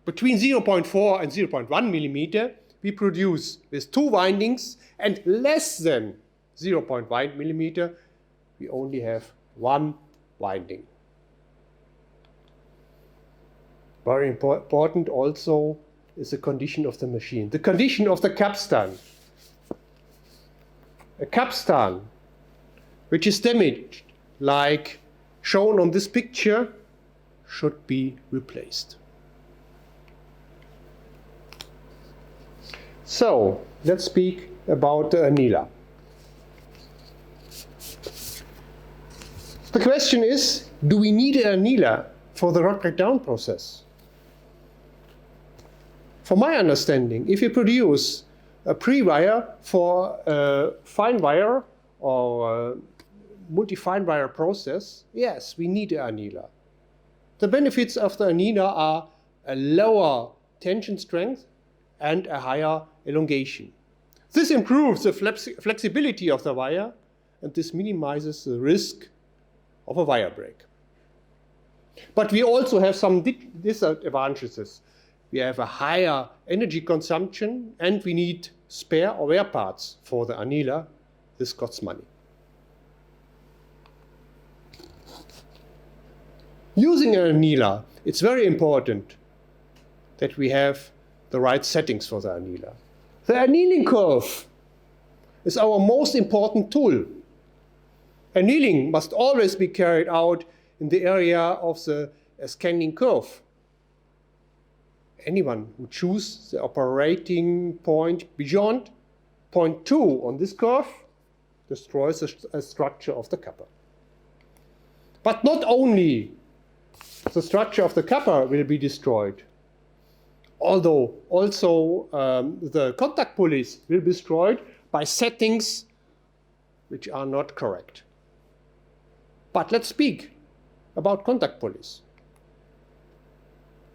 Between 0.4 and 0.1 millimeter, we produce with 2 windings, and less than 0.1 millimeter, we only have 1 winding. Very important also is the condition of the machine, the condition of the capstan. A capstan which is damaged, like shown on this picture, should be replaced. So let's speak about the annealer. The question is, do we need an annealer for the rod breakdown process? For my understanding, if you produce a pre-wire for a fine wire or multi-fine wire process, yes, we need an annealer. The benefits of the annealer are a lower tension strength and a higher elongation. This improves the flexibility of the wire, and this minimizes the risk of a wire break. But we also have some disadvantages. We have a higher energy consumption, and we need spare or wear parts for the annealer. This costs money. Using an annealer, it's very important that we have the right settings for the annealer. The annealing curve is our most important tool. Annealing must always be carried out in the area of the scanning curve. Anyone who chooses the operating point beyond point 2 on this curve destroys the structure of the copper. But not only the structure of the copper will be destroyed, although also the contact pulleys will be destroyed by settings which are not correct. But let's speak about contact pulleys.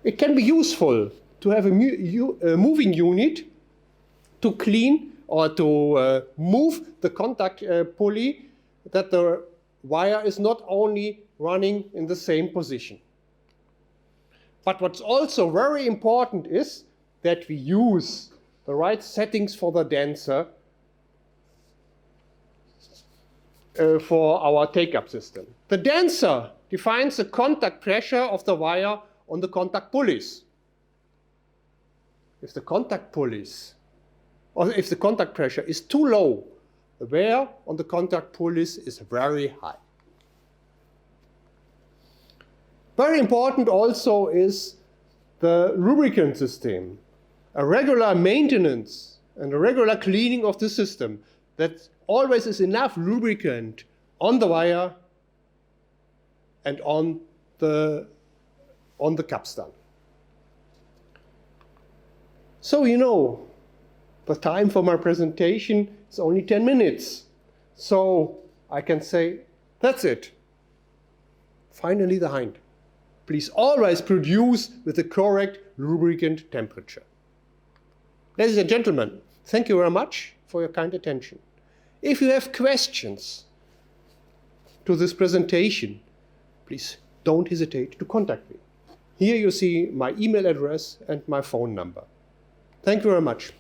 It can be useful to have a moving unit to clean or to move the contact pulley, that the wire is not only running in the same position. But what's also very important is that we use the right settings for the dancer for our take-up system. The dancer defines the contact pressure of the wire on the contact pulleys. If the contact pulleys, or if the contact pressure is too low, the wear on the contact pulleys is very high. Very important also is the lubricant system. A regular maintenance and a regular cleaning of the system, that always is enough lubricant on the wire and on the capstan. So you know, the time for my presentation is only 10 minutes. So I can say, that's it. Finally the hind. Please always produce with the correct lubricant temperature. Ladies and gentlemen, thank you very much for your kind attention. If you have questions to this presentation, please don't hesitate to contact me. Here you see my email address and my phone number. Thank you very much.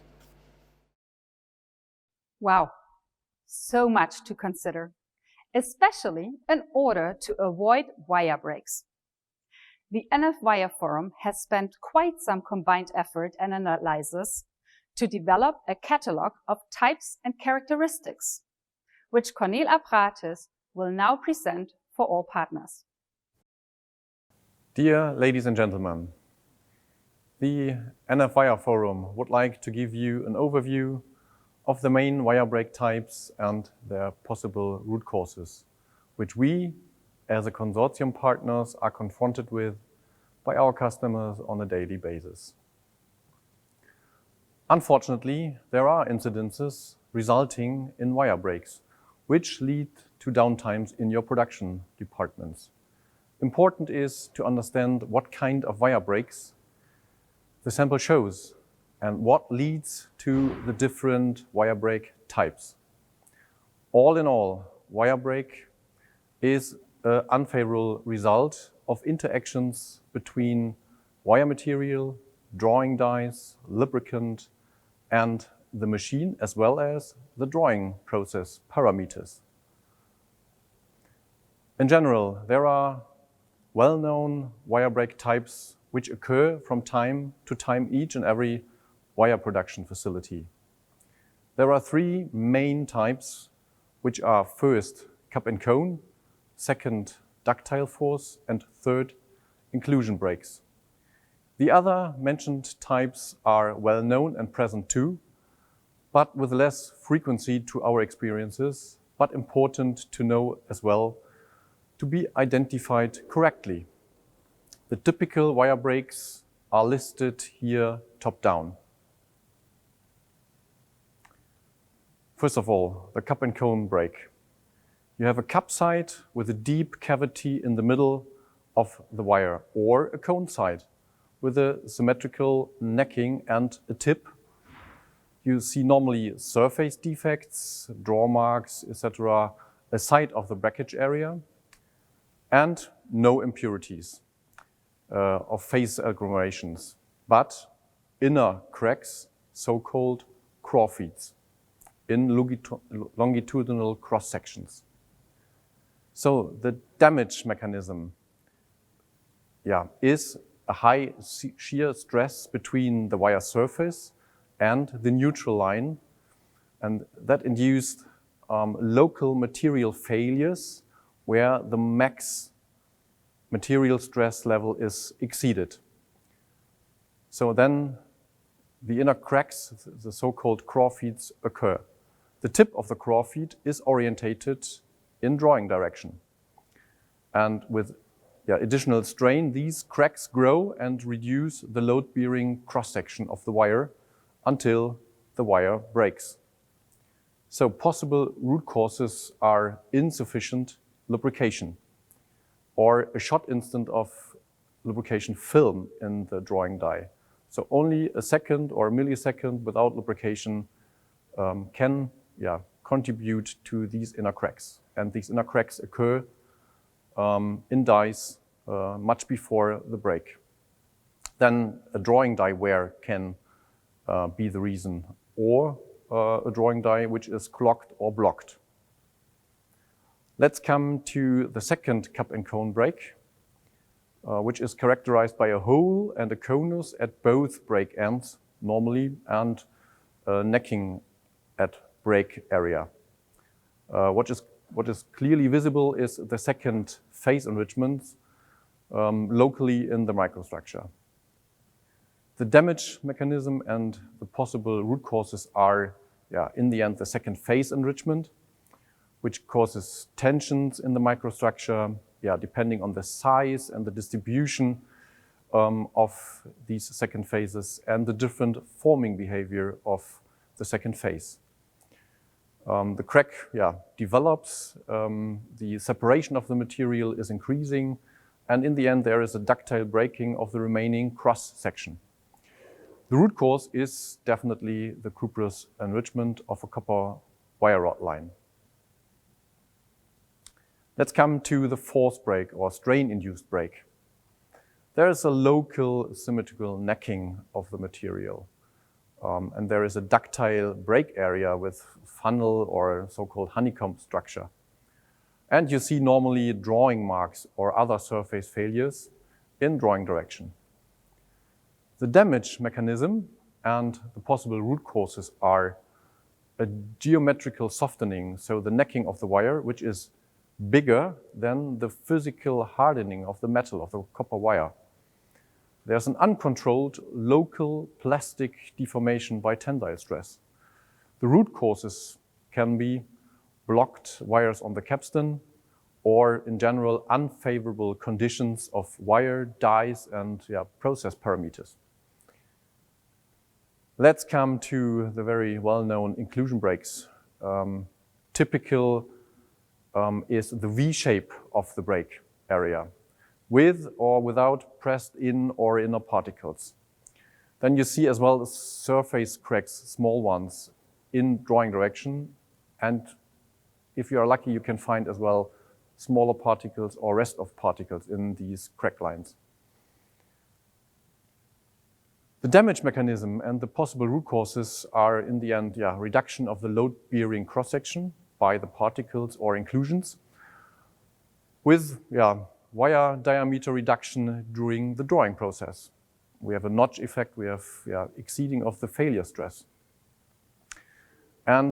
Wow, so much to consider, especially in order to avoid wire breaks. The NF Wire Forum has spent quite some combined effort and analysis to develop a catalog of types and characteristics, which Cornel Abratis will now present for all partners. Dear ladies and gentlemen, the NF Wire Forum would like to give you an overview of the main wire break types and their possible root causes, which we, as a consortium partners, are confronted with by our customers on a daily basis. Unfortunately, there are incidences resulting in wire breaks, which lead to downtimes in your production departments. Important is to understand what kind of wire breaks the sample shows and what leads to the different wire break types. All in all, wire break is an unfavorable result of interactions between wire material, drawing dies, lubricant, and the machine, as well as the drawing process parameters. In general, there are well-known wire break types which occur from time to time each and every wire production facility. There are three main types, which are first, cup and cone, second, ductile force, and third, inclusion breaks. The other mentioned types are well known and present too, but with less frequency to our experiences, but important to know as well, to be identified correctly. The typical wire breaks are listed here top down. First of all, the cup and cone break. You have a cup side with a deep cavity in the middle of the wire, or a cone side with a symmetrical necking and a tip. You see normally surface defects, draw marks, etc., aside of the breakage area, and no impurities of phase agglomerations, but inner cracks, so-called crawfeeds, in longitudinal cross sections. So the damage mechanism is a high shear stress between the wire surface and the neutral line, and that induced local material failures where the max material stress level is exceeded. So then the inner cracks, the so-called crawfeeds, occur. The tip of the crawfeed is orientated in drawing direction. And with additional strain, these cracks grow and reduce the load-bearing cross-section of the wire until the wire breaks. So possible root causes are insufficient lubrication or a short instant of lubrication film in the drawing die. So only a second or a millisecond without lubrication can contribute to these inner cracks. And these inner cracks occur in dies much before the break. Then a drawing die wear can be the reason, or a drawing die which is clogged or blocked. Let's come to the second cup and cone break, which is characterized by a hole and a conus at both break ends normally, and necking at break area. What is clearly visible is the second phase enrichment locally in the microstructure. The damage mechanism and the possible root causes are, in the end, the second phase enrichment, which causes tensions in the microstructure, depending on the size and the distribution of these second phases and the different forming behavior of the second phase. The crack develops, the separation of the material is increasing, and in the end there is a ductile breaking of the remaining cross section. The root cause is definitely the cuprous enrichment of a copper wire rod line. Let's come to the force break or strain-induced break. There is a local symmetrical necking of the material. And there is a ductile break area with funnel or so-called honeycomb structure. And you see normally drawing marks or other surface failures in drawing direction. The damage mechanism and the possible root causes are a geometrical softening, so the necking of the wire, which is bigger than the physical hardening of the metal of the copper wire. There's an uncontrolled local plastic deformation by tensile stress. The root causes can be blocked wires on the capstan or, in general, unfavorable conditions of wire, dies, and process parameters. Let's come to the very well-known inclusion breaks. Typical is the V shape of the break area, with or without pressed in or inner particles. Then you see as well the surface cracks, small ones, in drawing direction. And if you are lucky, you can find as well smaller particles or rest of particles in these crack lines. The damage mechanism and the possible root causes are, in the end, reduction of the load-bearing cross-section by the particles or inclusions, with wire diameter reduction during the drawing process. We have a notch effect, we have exceeding of the failure stress. And